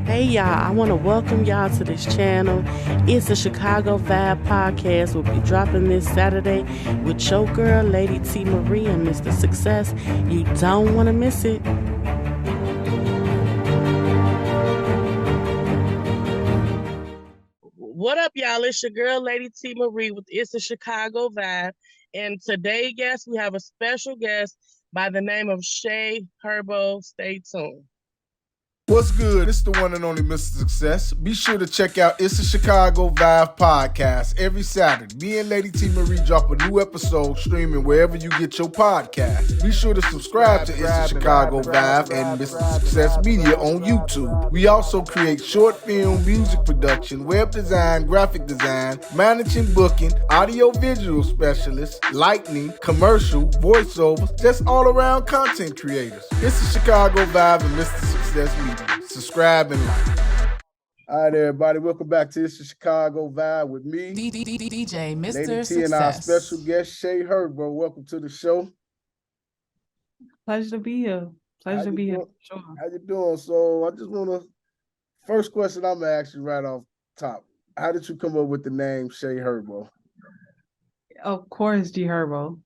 Hey y'all, I want to welcome y'all to this channel. It's a Chicago Vibe podcast. We'll be dropping this Saturday with your girl, Lady T. Marie and Mr. Success. You don't want to miss it. What up, y'all? It's your girl, Lady T. Marie with It's a Chicago Vibe. And today, guest, we have a special guest by the name of ShaeHerbo. Stay tuned. What's good? It's the one and only Mr. Success. Be sure to check out It's a Chicago Vibe podcast every Saturday. Me and Lady T Marie drop a new episode streaming wherever you get your podcast. Be sure to subscribe to It's a Chicago Vibe and Mr. Success Media on YouTube. We also create short film, music production, web design, graphic design, managing booking, audio visual specialists, lighting, commercial, voiceovers, just all around content creators. It's a Chicago Vibe and Mr. Success Media. Subscribe and like. All right, everybody. Welcome back to It's a Chicago Vibe with me, DJ Mr. Lady T, Success. and our special guest, ShaeHerbo. Welcome to the show. Pleasure to be here. Pleasure to be here. Sure. How you doing? So I just want to, first question I'm going to ask you right off top. How did you come up with the name ShaeHerbo? Of course, G Herbo.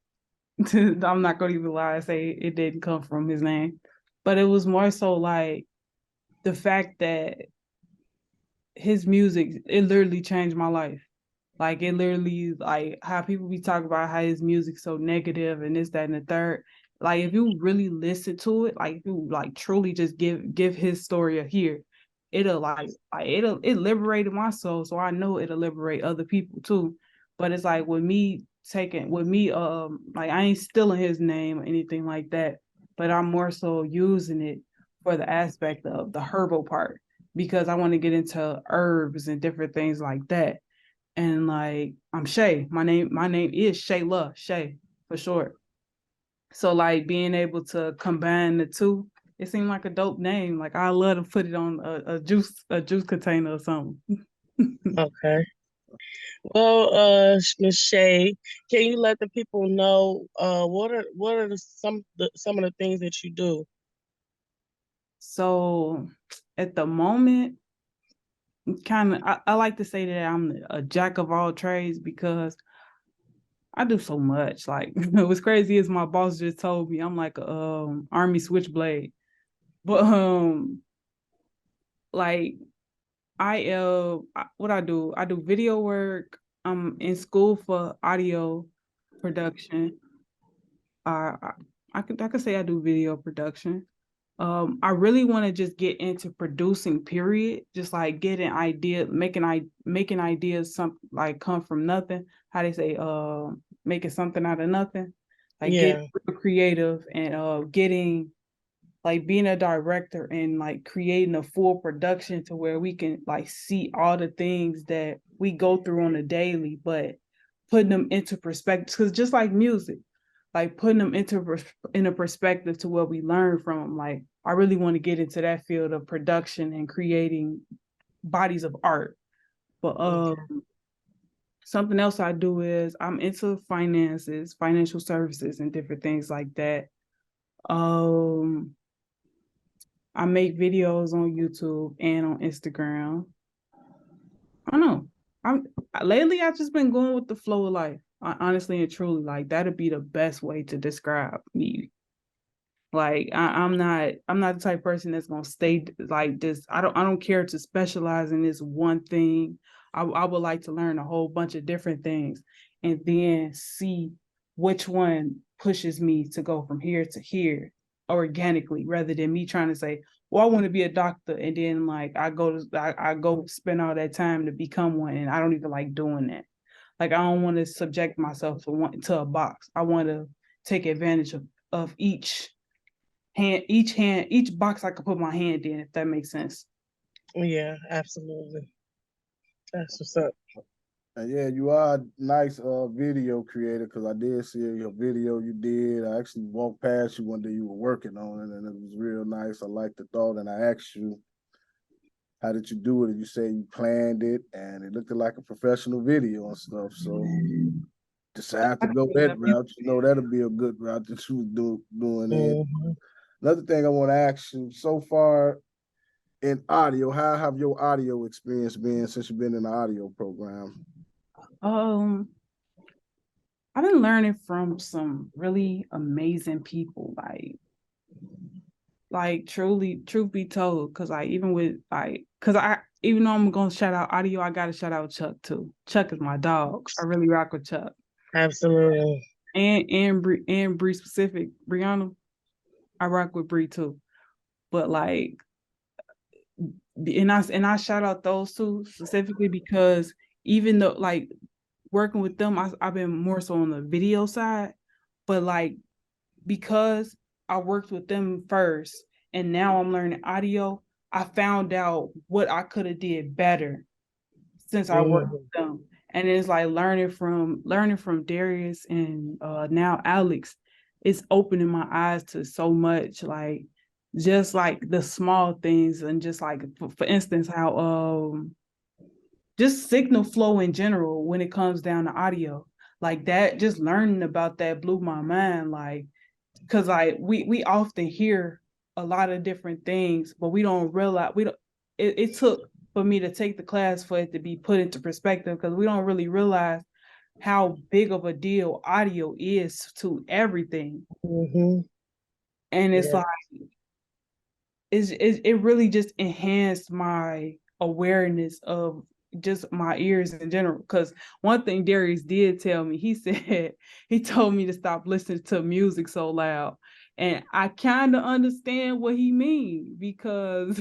I'm not going to even lie and say it didn't come from his name. But it was more so like the fact that his music, it literally changed my life. Like it literally, like how people be talking about how his music's so negative and this, that, and the third. Like if you really listen to it, like if you like truly just give his story a hear, it liberated my soul. So I know it'll liberate other people too. But it's like like I ain't stealing his name or anything like that. But I'm more so using it for the aspect of the herbal part because I want to get into herbs and different things like that. And like I'm Shay. My name is Shayla, Shay for short. So like being able to combine the two, it seemed like a dope name. Like I love to put it on a juice container or something. Okay. Well, Ms. Shay, can you let the people know what are some of the things that you do? So at the moment, I like to say that I'm a jack of all trades because I do so much. Like what's crazy is my boss just told me I'm like a army switchblade, but like what I do video work. I'm in school for audio production. I could say I do video production. I really want to just get into producing, period. Just like getting idea, making ideas some like come from nothing. How they say, making something out of nothing. Like get creative and getting like being a director and like creating a full production to where we can like see all the things that we go through on a daily, but putting them into perspective. Because just like music, like putting them in a perspective to what we learn from them. Like I really want to get into that field of production and creating bodies of art. But something else I do is I'm into finances, financial services, and different things like that. I make videos on YouTube and on Instagram. I don't know. Lately I've just been going with the flow of life. Honestly and truly, like that'd be the best way to describe me. Like I'm not the type of person that's gonna stay like this. I don't care to specialize in this one thing. I would like to learn a whole bunch of different things and then see which one pushes me to go from here to here organically rather than me trying to say, well, I want to be a doctor and then like I go spend all that time to become one and I don't even like doing that. Like I don't want to subject myself to a box. I want to take advantage of each box I could put my hand in, if that makes sense. Yeah, absolutely. That's what's up. Yeah, you are a nice video creator because I did see your video you did. I actually walked past you one day you were working on it and it was real nice. I liked the thought and I asked you, how did you do it? And you say you planned it and it looked like a professional video and stuff. So decide to go that route. You know, that'll be a good route that you was doing it. Another thing I want to ask you, so far in audio, how have your audio experience been since you've been in the audio program? I've been learning from some really amazing people, like truly, truth be told, because even though I'm gonna shout out audio, I gotta shout out Chuck too. Chuck is my dog. I really rock with Chuck. Absolutely. And Bree specific, Brianna, I rock with Bree too. But like, and I shout out those two specifically because even though like working with them, I've been more so on the video side, but like because I worked with them first and now I'm learning audio, I found out what I could have did better since I worked with them. And it's like learning from Darius and now Alex, it's opening my eyes to so much, like just like the small things, and just like for instance how just signal flow in general when it comes down to audio, like that, just learning about that blew my mind, like because like we often hear a lot of different things, but we don't realize it took for me to take the class for it to be put into perspective, because we don't really realize how big of a deal audio is to everything. And it's like it really just enhanced my awareness of just my ears in general. Because one thing Darius did tell me, he said he told me to stop listening to music so loud. And I kind of understand what he means, because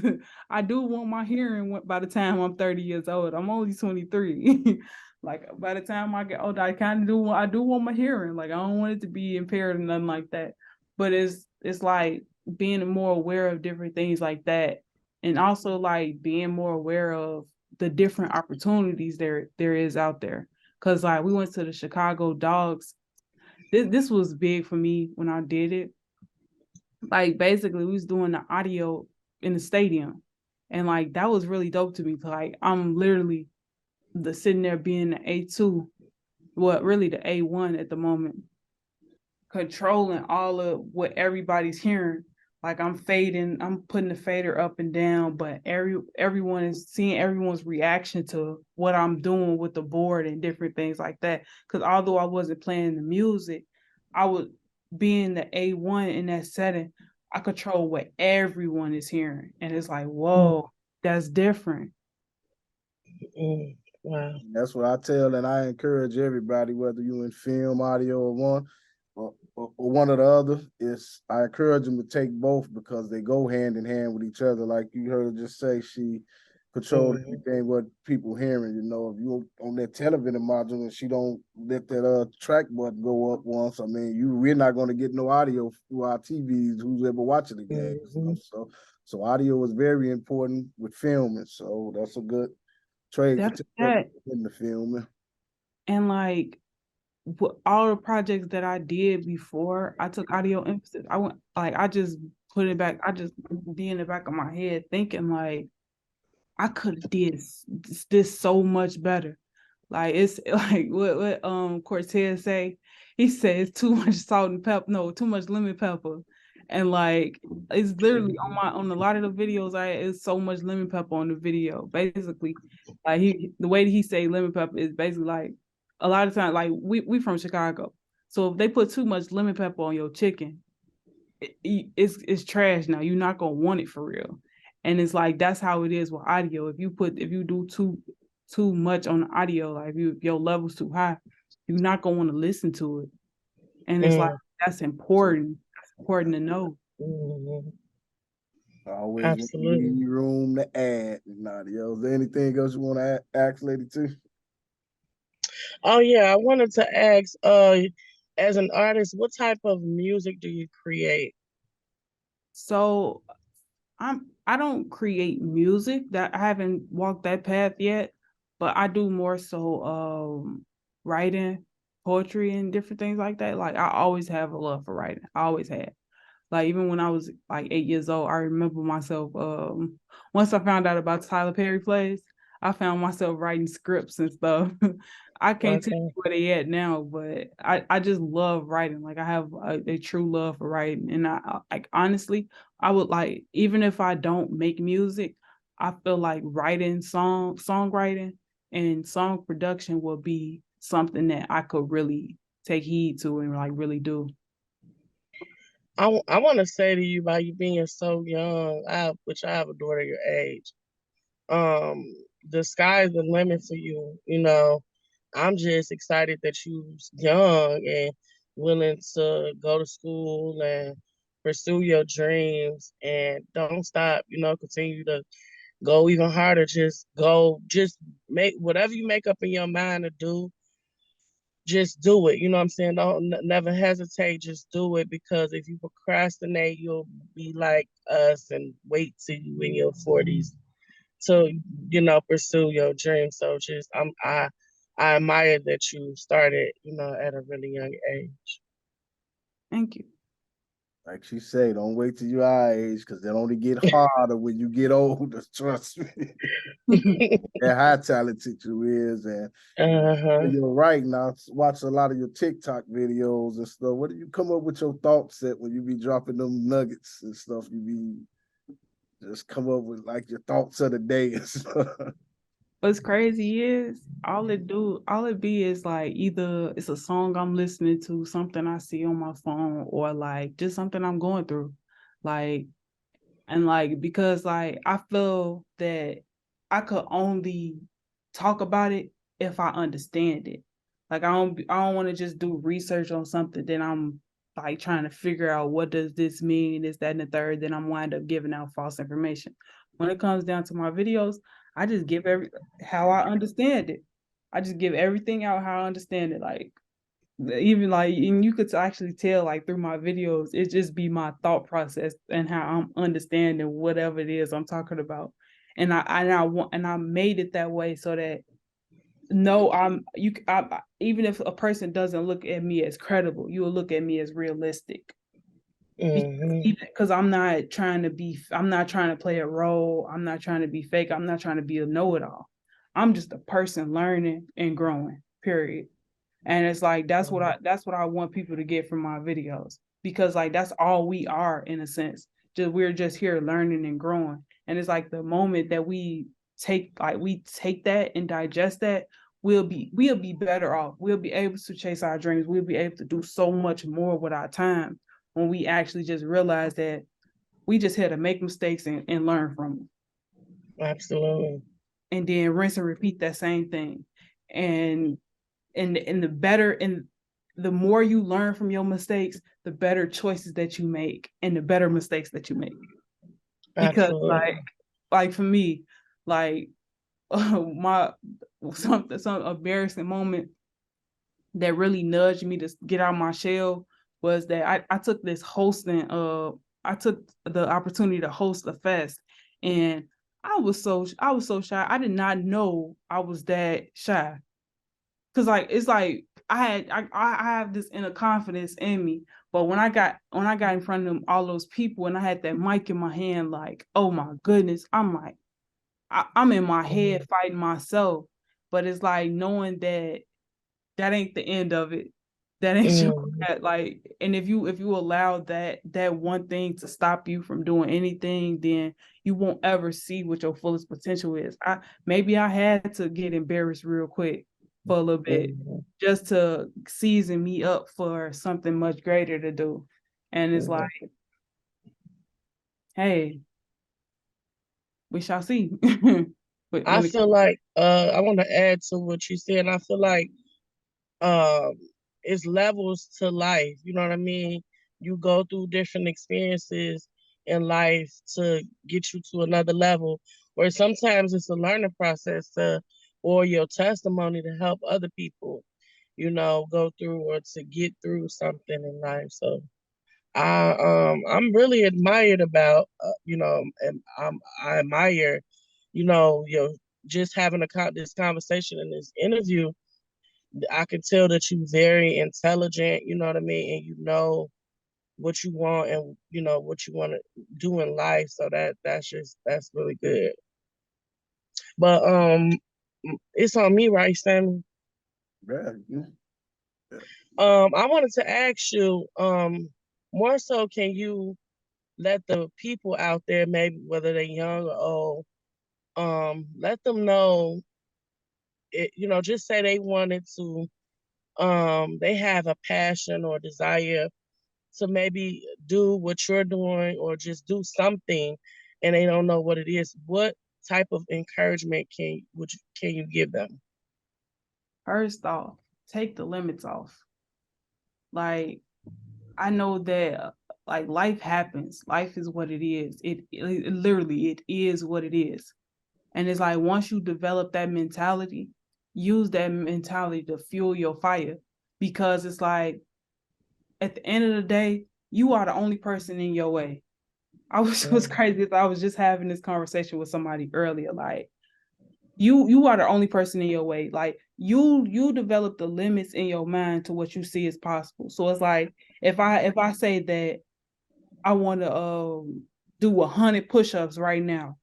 I do want my hearing by the time I'm 30 years old. I'm only 23. Like by the time I get older, I do want my hearing. Like I don't want it to be impaired or nothing like that. But it's like being more aware of different things like that, and also like being more aware of the different opportunities there is out there. Because like we went to the Chicago Dogs. This was big for me when I did it. Like basically we was doing the audio in the stadium, and like that was really dope to me. Like I'm literally sitting there being the A2, really the A1 at the moment, controlling all of what everybody's hearing. Like I'm putting the fader up and down, but everyone is seeing everyone's reaction to what I'm doing with the board and different things like that. Because although I wasn't playing the music, I would, being the A1 in that setting, I control what everyone is hearing. And it's like, whoa, that's different. Wow. That's what I tell and I encourage everybody, whether you in film, audio, or one or the other, is I encourage them to take both, because they go hand in hand with each other. Like you heard her just say, she controlled everything what people hearing. You know, if you on that television module and she don't let that track button go up once, I mean, we're not going to get no audio through our TVs. Who's ever watching the game? So audio is very important with filming. So that's a good trade in the filming. And like all the projects that I did before I took audio emphasis, I just put it back. I just be in the back of my head thinking like I could have did this so much better. Like it's like what Cortez say. He says too much salt and pepper. No, too much lemon pepper. And like it's literally on a lot of the videos, it's so much lemon pepper on the video. Basically, like the way that he say lemon pepper is basically like a lot of times, like we from Chicago, so if they put too much lemon pepper on your chicken, it's trash. Now you're not gonna want it for real. And it's like that's how it is with audio. If you do too much on the audio, like if your level's too high, you're not gonna want to listen to it. And it's like that's important. It's important to know. Always need room to add, Nadia. Is there anything else you want to ask, Lady T? Oh yeah, I wanted to ask, as an artist, what type of music do you create? So I don't create music. That I haven't walked that path yet, but I do more so writing, poetry, and different things like that. Like I always have a love for writing. I always had. Like even when I was like 8 years old, I remember myself. Once I found out about Tyler Perry plays, I found myself writing scripts and stuff. I can't tell you where they at now, but I just love writing. Like I have a true love for writing, and I like honestly, I would like, even if I don't make music, I feel like songwriting and song production will be something that I could really take heed to and like really do. I want to say to you, by you being so young, which I have a daughter your age, um, the sky's the limit for you. I'm just excited that you're young and willing to go to school and pursue your dreams and don't stop. Continue to go even harder. Just make whatever you make up in your mind to do, just do it. You know what I'm saying? Don't never hesitate. Just do it, because if you procrastinate, you'll be like us and wait till you in your 40s to pursue your dream. So I admire that you started at a really young age. Thank you. Like she say, don't wait till you're our age, because it only get harder when you get older. Trust me. And how talented you is, and Uh-huh. you're right. Now, watch a lot of your TikTok videos and stuff. What do you come up with your thoughts at when you be dropping them nuggets and stuff? You be just come up with like your thoughts of the day and stuff. What's crazy is all it be is like either it's a song I'm listening to, something I see on my phone, or like just something I'm going through. Like, and like, because like I feel that I could only talk about it if I understand it. Like I don't want to just do research on something, then I'm like trying to figure out what does this mean, this, that, and the third, then I'm wind up giving out false information. When it comes down to my videos, I just give how I understand it. I just give everything out how I understand it. Like, even like, and you could actually tell like through my videos, it just be my thought process and how I'm understanding whatever it is I'm talking about. And I made it that way so that no, even if a person doesn't look at me as credible, you will look at me as realistic. Mm-hmm. Because I'm not trying to play a role. I'm not trying to be fake. I'm not trying to be a know-it-all. I'm just a person learning and growing, period. And it's like that's what I want people to get from my videos, because like that's all we are in a sense. We're just here learning and growing. And it's like the moment that we take that and digest that, we'll be better off. We'll be able to chase our dreams. We'll be able to do so much more with our time when we actually just realize that we just had to make mistakes and learn from them. Absolutely. And then rinse and repeat that same thing. And the more you learn from your mistakes, the better choices that you make and the better mistakes that you make. Because Absolutely. like for me, like my some embarrassing moment that really nudged me to get out of my shell was that I took I took the opportunity to host a fest, and I was so shy. I did not know I was that shy. Cause like it's like I have this inner confidence in me, but when I got in front of them all those people and I had that mic in my hand, like, oh my goodness, I'm like I'm in my head fighting myself. But it's like knowing that ain't the end of it. That ain't your Mm-hmm. like, and if you allow that one thing to stop you from doing anything, then you won't ever see what your fullest potential is. Maybe I had to get embarrassed real quick for a little bit Mm-hmm. just to season me up for something much greater to do. And it's like, hey, we shall see. But I when it feel like I want to add to what you said. I feel like um it's levels to life. You know what I mean? You go through different experiences in life to get you to another level. Or sometimes it's a learning process or your testimony to help other people, go through or to get through something in life. So I'm really admired about and I admire your just having this conversation in this interview. I can tell that you're very intelligent, you know what I mean, and you know what you want and you know what you want to do in life. So that's really good. But it's on me, right, Sammy? Yeah. I wanted to ask you, more so, can you let the people out there, maybe whether they're young or old, let them know just say they wanted to, they have a passion or desire to maybe do what you're doing or just do something and they don't know what it is. What type of encouragement can you give them? First off, take the limits off. Like, I know that like life happens. Life is what it is. It literally it is what it is. And it's like once you develop that mentality, use that mentality to fuel your fire. Because it's like at the end of the day, you are the only person in your way. It was crazy. I was just having this conversation with somebody earlier. Like you are the only person in your way. Like you develop the limits in your mind to what you see as possible. So it's like if I say that I want to do 100 push-ups right now,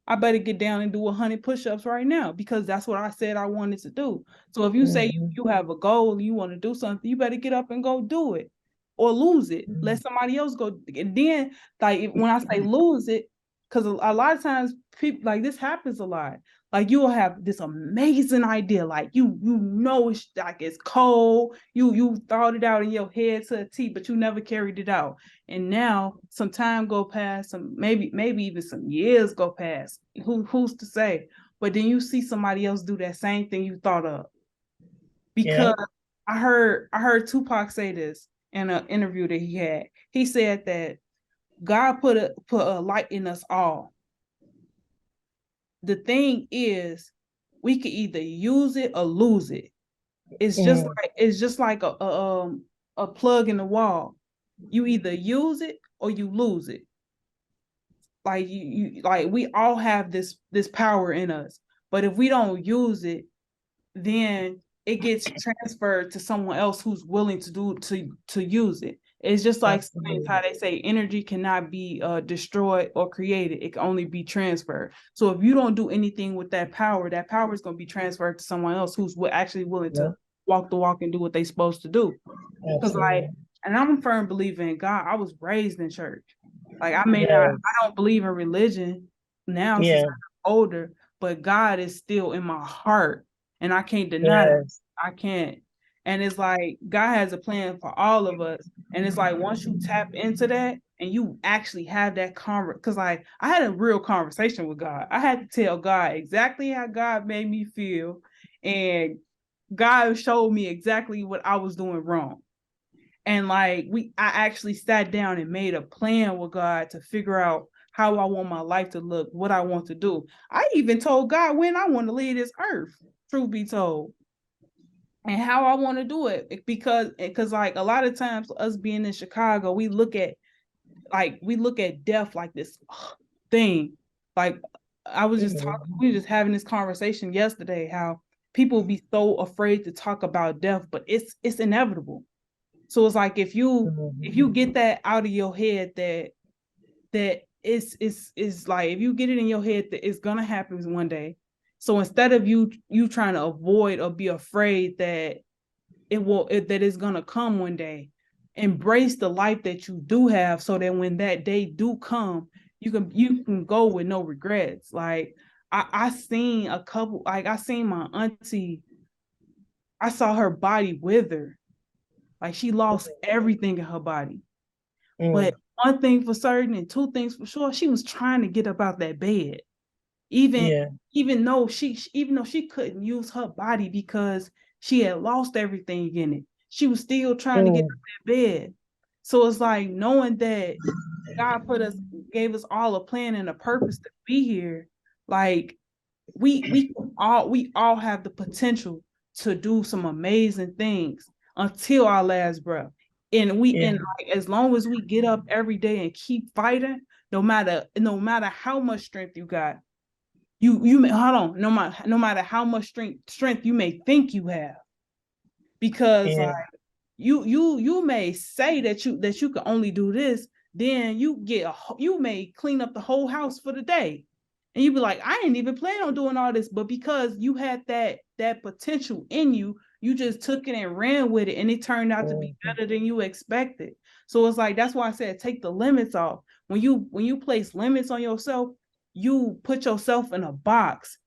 I better get down and do 100 push-ups right now because that's what I said I wanted to do. So if you say you have a goal and you want to do something, you better get up and go do it or lose it. Let somebody else go. And then, like, when I say lose it, because a lot of times people like this happens a lot. Like you will have this amazing idea, like it's like it's cold. You thought it out in your head to a T, but you never carried it out. And now some time go past, some maybe even some years go past. Who's to say? But then you see somebody else do that same thing you thought of. Because I heard Tupac say this in an interview that he had. He said that God put a light in us all. The thing is, we can either use it or lose it. It's just like a plug in the wall. You either use it or you lose it. Like you like we all have this power in us, but if we don't use it, then it gets transferred to someone else who's willing to use it. It's just like science, how they say energy cannot be destroyed or created. It can only be transferred. So if you don't do anything with that power is going to be transferred to someone else who's actually willing to walk the walk and do what they're supposed to do. Because and I'm a firm believer in God. I was raised in church. Like I don't believe in religion now since I'm older, but God is still in my heart. And I can't deny it. I can't. And it's like God has a plan for all of us. And it's like once you tap into that and you actually have that because like I had a real conversation with God. I had to tell God exactly how God made me feel. And God showed me exactly what I was doing wrong. And like I actually sat down and made a plan with God to figure out how I want my life to look, what I want to do. I even told God when I want to leave this earth, truth be told, and how I want to do it. Because like a lot of times us being in Chicago, we look at death like this thing. Like I was just we were just having this conversation yesterday, how people be so afraid to talk about death, but it's inevitable. So it's like if you get that out of your head that it's like if you get it in your head that it's gonna happen one day. So instead of you trying to avoid or be afraid that that it's gonna come one day, embrace the life that you do have so that when that day do come, you can go with no regrets. Like I seen a couple, like I seen my auntie, I saw her body wither. Like she lost everything in her body. But one thing for certain and two things for sure, she was trying to get up out that bed. Even though she couldn't use her body because she had lost everything in it. She was still trying to get out that bed. So it's like knowing that God gave us all a plan and a purpose to be here. Like we all have the potential to do some amazing things until our last breath. And as long as we get up every day and keep fighting, no matter how much strength you got, you may hold on, no matter how much strength you may think you have, because like you may say that you can only do this, then you may clean up the whole house for the day. And you be like, I didn't even plan on doing all this, but because you had that potential in you, you just took it and ran with it, and it turned out to be better than you expected. So it's like that's why I said take the limits off. When you place limits on yourself, you put yourself in a box.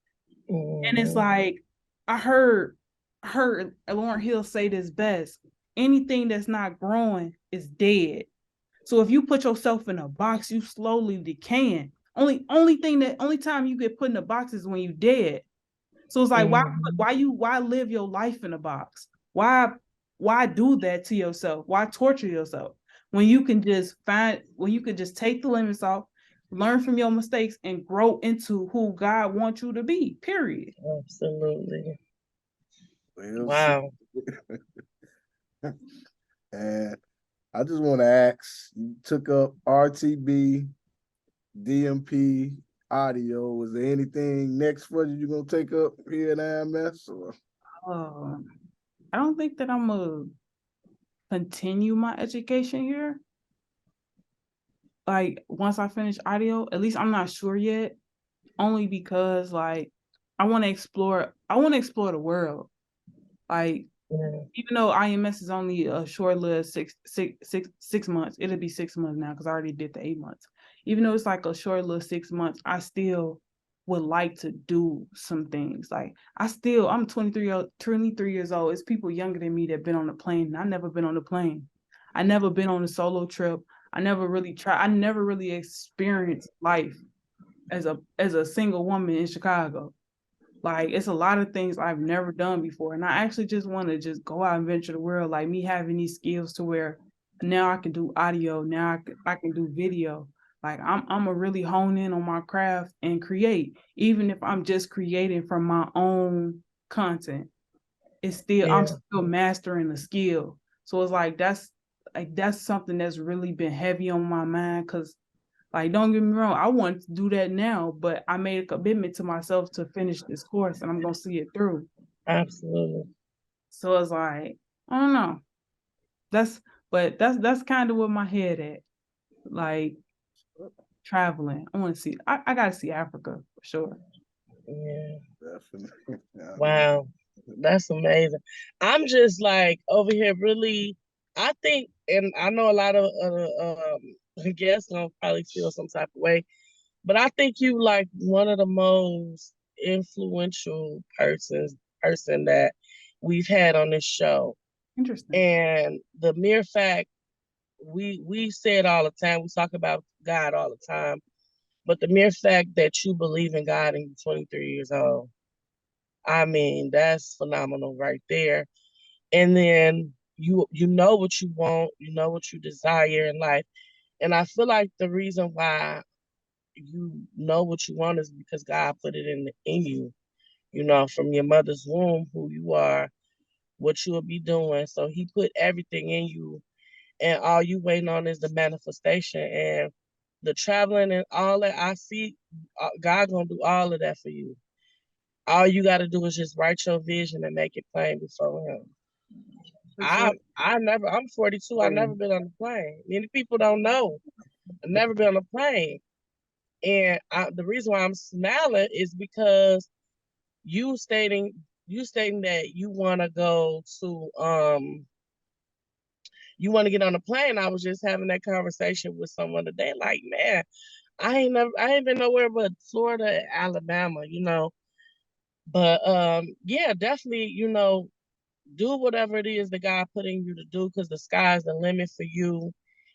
And it's like, I heard Lauryn Hill say this best. Anything that's not growing is dead. So if you put yourself in a box, you slowly decaying. Only time you get put in a box is when you dead. So it's like, why live your life in a box? Why do that to yourself? Why torture yourself when you can just take the limits off, learn from your mistakes, and grow into who God wants you to be. Period. Absolutely. Well, wow. And I just want to ask, you took up RTB, DMP, audio. Was there anything next for you you're going to take up here at IMS? Or? I don't think that I'm going to continue my education here. Like, once I finish audio, at least I'm not sure yet, only because, like, I want to explore the world. Like, even though IMS is only a short-lived 6 months, it'll be 6 months now because I already did the 8 months. Even though it's like a short-lived 6 months, I still would like to do some things. Like, I'm 23 years old. It's people younger than me that been on the plane, and I never been on the plane. I never been on a solo trip. I never really experienced life as a single woman in Chicago. Like, it's a lot of things I've never done before. And I actually just want to just go out and venture the world. Like, me having these skills to where now I can do audio. Now I can do video. Like, I'm going to really hone in on my craft and create. Even if I'm just creating from my own content, I'm still mastering the skill. So it's like, that's something that's really been heavy on my mind. Because, like, don't get me wrong, I want to do that now, but I made a commitment to myself to finish this course, and I'm going to see it through. Absolutely. So it's like, I don't know. That's kind of where my head at. Like, traveling. I want to see, I got to see Africa for sure. Yeah. Definitely. Wow. That's amazing. I'm just like over here really, I think, and I know a lot of guests gonna probably feel some type of way, but I think you like one of the most influential person that we've had on this show. Interesting. And the mere fact we say it all the time, we talk about God all the time, but the mere fact that you believe in God and you're 23 years old, I mean, that's phenomenal right there. And then you know what you want, you know what you desire in life. And I feel like the reason why you know what you want is because God put it in you, you know, from your mother's womb, who you are, what you will be doing. So he put everything in you, and all you waiting on is the manifestation and the traveling and all that. I see God gonna do all of that for you. All you got to do is just write your vision and make it plain before him. Sure. I'm 42. I've never been on a plane. Many people don't know. I've never been on a plane. And the reason why I'm smiling is because you stating that you want to go to you want to get on a plane. I was just having that conversation with someone today. Like, man, I ain't been nowhere but Florida, Alabama, you know. But yeah, definitely, you know, do whatever it is that God put in you to do, because the sky's the limit for you.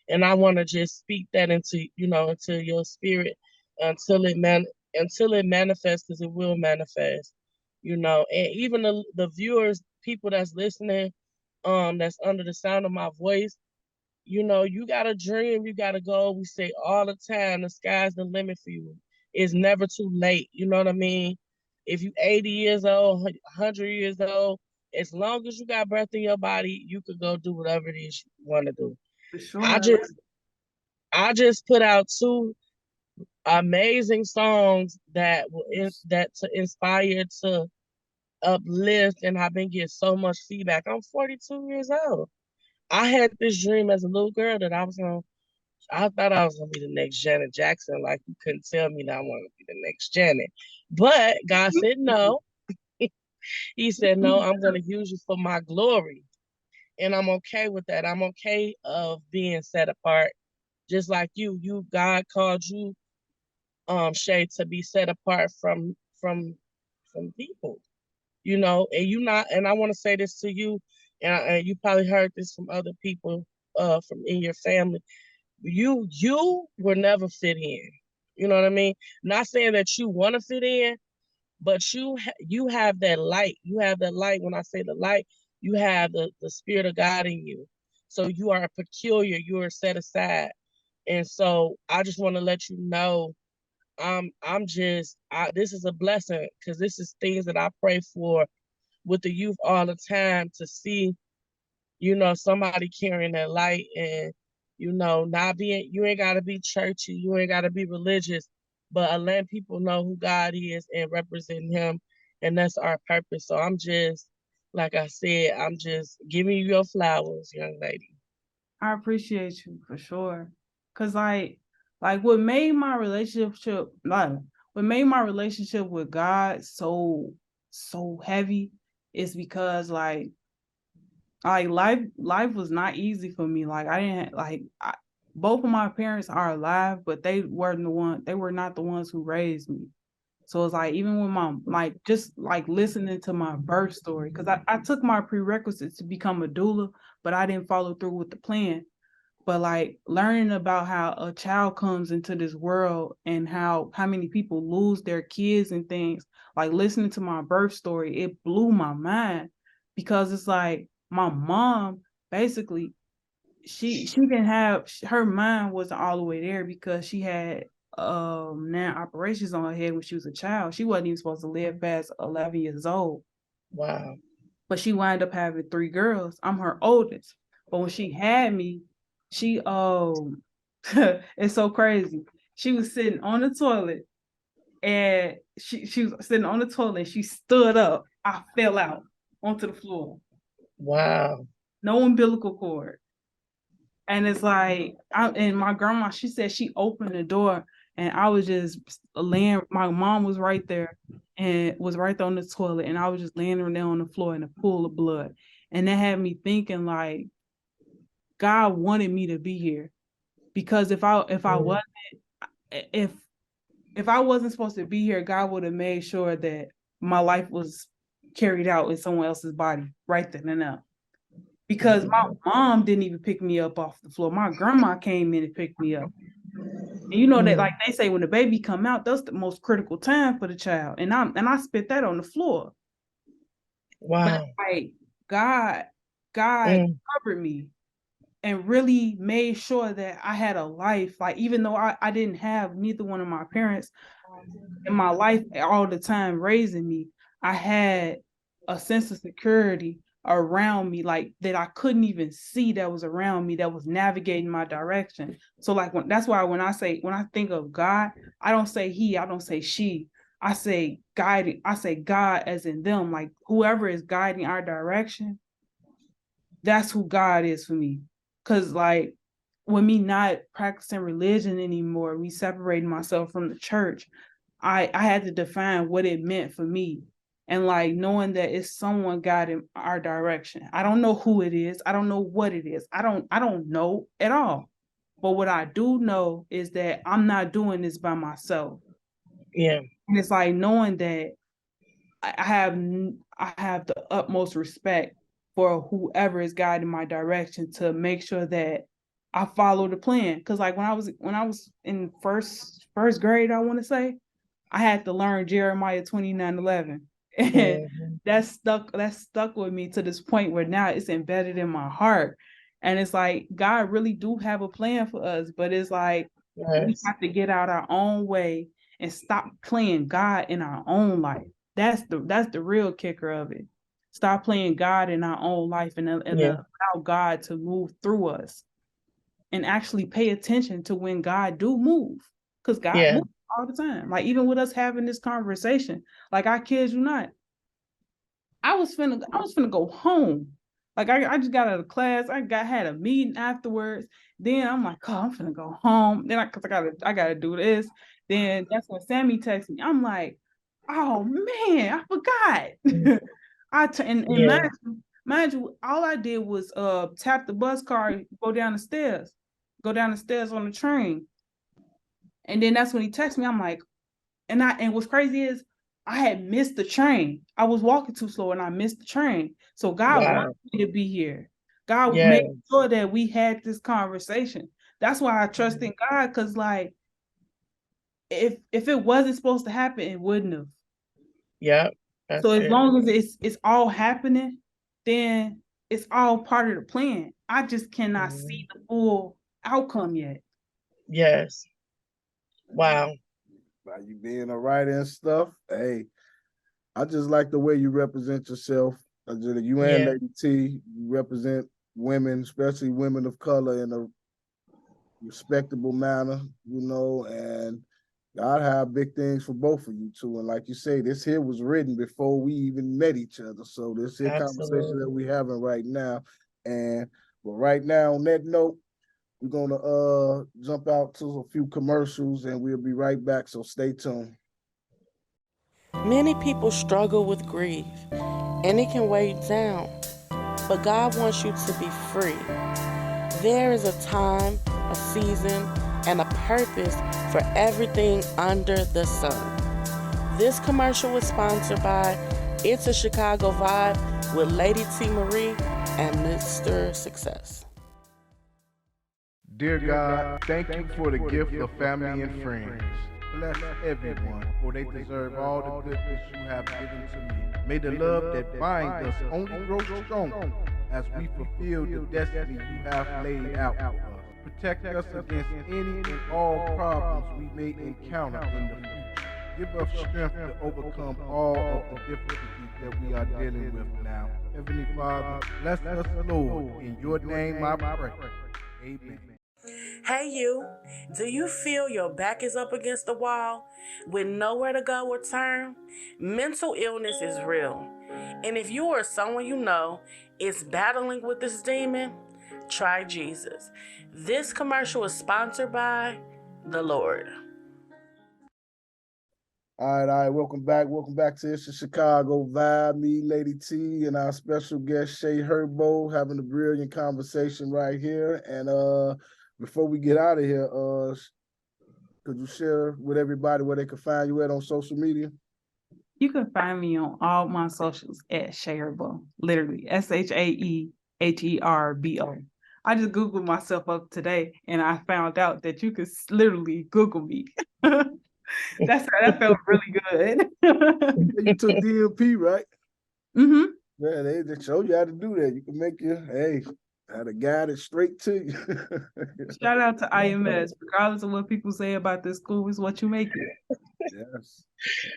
And I want to just speak that into, you know, into your spirit until it manifests, because it will manifest, you know. And even the viewers, people that's listening, that's under the sound of my voice, you know, you got a dream, you got to go. We say all the time, the sky's the limit for you. It's never too late. You know what I mean? If you 80 years old, 100 years old, as long as you got breath in your body, you could go do whatever it is you want to do. For sure. I just put out 2 amazing songs that to inspire, to uplift, and I've been getting so much feedback. I'm 42 years old. I had this dream as a little girl that I thought I was gonna be the next Janet Jackson. Like, you couldn't tell me that I want to be the next Janet. But God said no. He said, no, I'm gonna use you for my glory. And I'm okay with that. I'm okay of being set apart. Just like you. God called you Shay, to be set apart from people, you know. And you not, and I want to say this to you, and you probably heard this from other people, from in your family. You will never fit in. You know what I mean? Not saying that you want to fit in, but you have that light. You have that light. When I say the light, you have the spirit of God in you. So you are peculiar. You are set aside. And so I just want to let you know, this is a blessing, because this is things that I pray for with the youth all the time, to see, you know, somebody carrying that light, and, you know, not being, you ain't got to be churchy, you ain't got to be religious, but letting people know who God is and representing him. And that's our purpose. So I'm just, like I said, I'm just giving you your flowers, young lady. I appreciate you for sure. Cause like what made my relationship with God so heavy is because like life was not easy for me. Like I didn't both of my parents are alive, but they were not the ones who raised me. So it's like, even with just like listening to my birth story, because I took my prerequisites to become a doula, but I didn't follow through with the plan. But like learning about how a child comes into this world and how many people lose their kids and things, like listening to my birth story, it blew my mind, because it's like my mom basically, she didn't have, her mind wasn't all the way there, because she had now operations on her head when she was a child. She wasn't even supposed to live past 11 years old. Wow. But she wound up having 3 girls. I'm her oldest. But when she had me, she it's so crazy. She was sitting on the toilet, and she was sitting on the toilet, and she stood up. I fell out onto the floor. Wow. No umbilical cord. And it's like, and my grandma, she said she opened the door, and I was just laying, my mom was right there and was right there on the toilet, and I was just laying there on the floor in a pool of blood. And that had me thinking, like, God wanted me to be here, because if I wasn't, if I wasn't supposed to be here, God would have made sure that my life was carried out in someone else's body right then and there. Because my mom didn't even pick me up off the floor. My grandma came in and picked me up. And you know that, like they say, when the baby come out, that's the most critical time for the child. And I spit that on the floor. Wow. But like God covered me and really made sure that I had a life. Like, even though I didn't have neither one of my parents in my life all the time raising me, I had a sense of security around me, like that I couldn't even see, that was around me, that was navigating my direction. So like, that's why when I think of God, I don't say he, I don't say she, I say guiding, I say God as in them, like whoever is guiding our direction, that's who God is for me. Cause like, with me not practicing religion anymore, me separating myself from the church, I had to define what it meant for me. And like knowing that it's someone guiding our direction. I don't know who it is. I don't know what it is. I don't know at all. But what I do know is that I'm not doing this by myself. Yeah. And it's like knowing that I have the utmost respect for whoever is guiding my direction, to make sure that I follow the plan. Because like when I was in first grade, I want to say, I had to learn Jeremiah 29:11. And that stuck with me to this point where now it's embedded in my heart. And it's like, God really do have a plan for us, but it's like, we have to get out our own way and stop playing God in our own life. That's the real kicker of it. Stop playing God in our own life, and allow God to move through us, and actually pay attention to when God do move, because God moves all the time. Like even with us having this conversation, like I kid you not, I was finna go home. Like I just got out of class. Had a meeting afterwards. Then I'm like, oh, I'm finna go home. Then cause I gotta do this. Then that's when Sammy texted me. I'm like, oh man, I forgot. Mind you, all I did was tap the bus car, go down the stairs on the train. And then that's when he texted me. I'm like, and what's crazy is I had missed the train. I was walking too slow and I missed the train. So God wanted me to be here. God made sure that we had this conversation. That's why I trust in God, because like if it wasn't supposed to happen, it wouldn't have. Yeah. So as long as it's all happening, then it's all part of the plan. I just cannot see the full outcome yet. Yes. Wow. By you being a writer and stuff, hey, I just like the way you represent yourself. You and Lady T, you represent women, especially women of color, in a respectable manner, and God have big things for both of you too. And like you say, this here was written before we even met each other. So this here conversation that we having right now. But right now, on that note, we're gonna jump out to a few commercials and we'll be right back. So stay tuned. Many people struggle with grief, and it can weigh you down. But God wants you to be free. There is a time, a season, and a purpose for everything under the sun. This commercial was sponsored by It's a Chicago Vibe with Lady T. Marie and Mr. Success. Dear God, thank you for the gift of family and friends. Bless everyone, for they deserve all the goodness you have given to me. May the love that binds us only grow stronger as we fulfill the destiny you have laid out for us. Protect us against any and all problems we may encounter in the future. Give us strength to overcome all of the difficulties that we are dealing with now. Heavenly Father, bless us, Lord. In your name I pray. Amen. Hey you, do you feel your back is up against the wall with nowhere to go or turn? Mental illness is real. And if you or someone you know is battling with this demon, try Jesus. This commercial is sponsored by the Lord. All right, welcome back. Welcome back to It's a Chicago Vibe. Me, Lady T, and our special guest, ShaeHerbo, having a brilliant conversation right here. And before we get out of here, could you share with everybody where they can find you at on social media? You can find me on all my socials at ShaeHerbo, literally ShaeHerbo. I just Googled myself up today and I found out that you could literally Google me. That felt really good. You took DMP, right? Mm-hmm. Yeah, they showed you how to do that. You can make how to guide it straight to you. Shout out to IMS. Regardless of what people say about this school, is what you make it. Yes.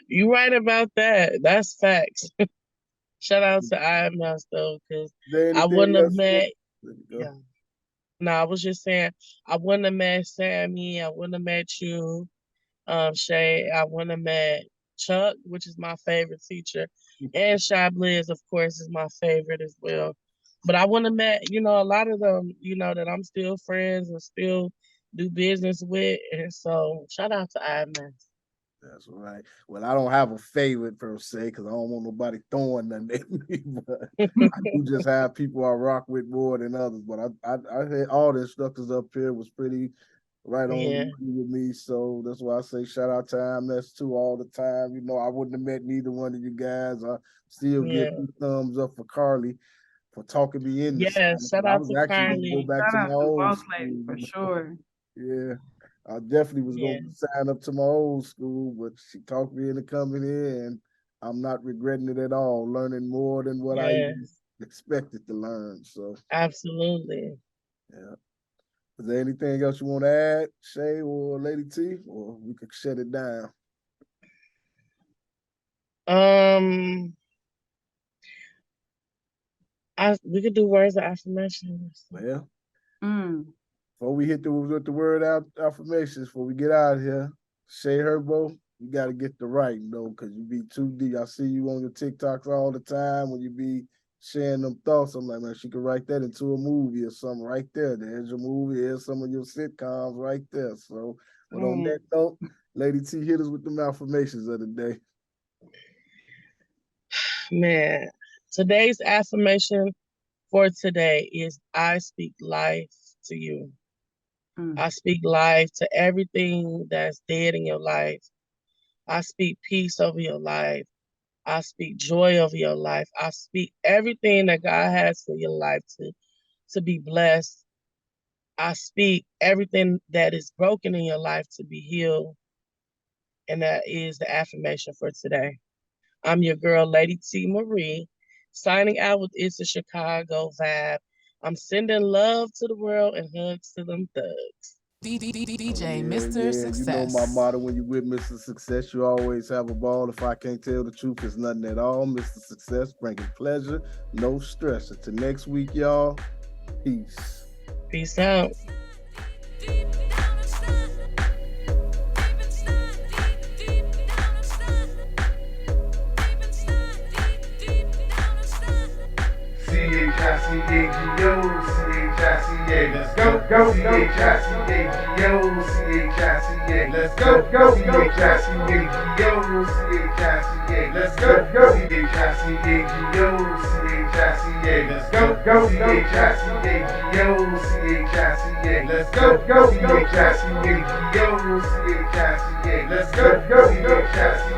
You're right about that. That's facts. Shout out to IMS though, because I wouldn't have met. Yeah. No, I was just saying I wouldn't have met Sammy. I wouldn't have met you, Shay. I wouldn't have met Chuck, which is my favorite teacher, and Shy Blizz, of course, is my favorite as well. But I wouldn't have met, a lot of them, that I'm still friends and still do business with, and so shout out to IMS. That's right. Well, I don't have a favorite per se because I don't want nobody throwing nothing at me. But I do just have people I rock with more than others. But I had all the instructors up here was pretty right on with me. So that's why I say shout out to IMS too all the time. I wouldn't have met neither one of you guys. I still give thumbs up for Carly for talking me in. Yes, shout out to Carly. Go back to my old school for sure. Yeah. I definitely was going to sign up to my old school, but she talked me into coming here, and I'm not regretting it at all. Learning more than what I expected to learn. So absolutely. Yeah. Is there anything else you want to add, Shay or Lady T, or we could shut it down? We could do words of affirmation. Well, before we hit the word affirmations, before we get out of here, ShaeHerbo, you got to get the writing though, because you be too deep. I see you on your TikToks all the time when you be sharing them thoughts. I'm like, man, she could write that into a movie or something right there. There's your movie. There's some of your sitcoms right there. So, but on that note, Lady T, hit us with them affirmations of the day. Man, today's affirmation for today is I speak life to you. I speak life to everything that's dead in your life. I speak peace over your life. I speak joy over your life. I speak everything that God has for your life to be blessed. I speak everything that is broken in your life to be healed. And that is the affirmation for today. I'm your girl, Lady T. Marie, signing out with It's a Chicago Vibe. I'm sending love to the world and hugs to them thugs. DJ Mr. Success. You know my motto when you with Mr. Success, you always have a ball. If I can't tell the truth, it's nothing at all. Mr. Success, bringing pleasure, no stress. Until next week, y'all, peace. Peace out. C-H-I-C-A-G-O, C-H-I-C-A, let's go, go, C-H-I-C-A-G-O, C-H-I-C-A, let's go, go, C-H-I-C-A-G-O, C-H-I-C-A, let's go, go, C-H-I-C-A-G-O, C-H-I-C-A, let's go, go, C-H-I-C-A-G-O, C-H-I-C-A, let's go, go, C-H-I-C-A-G-O, C-H-I-C-A, let's go, go, C-H-I-C-A.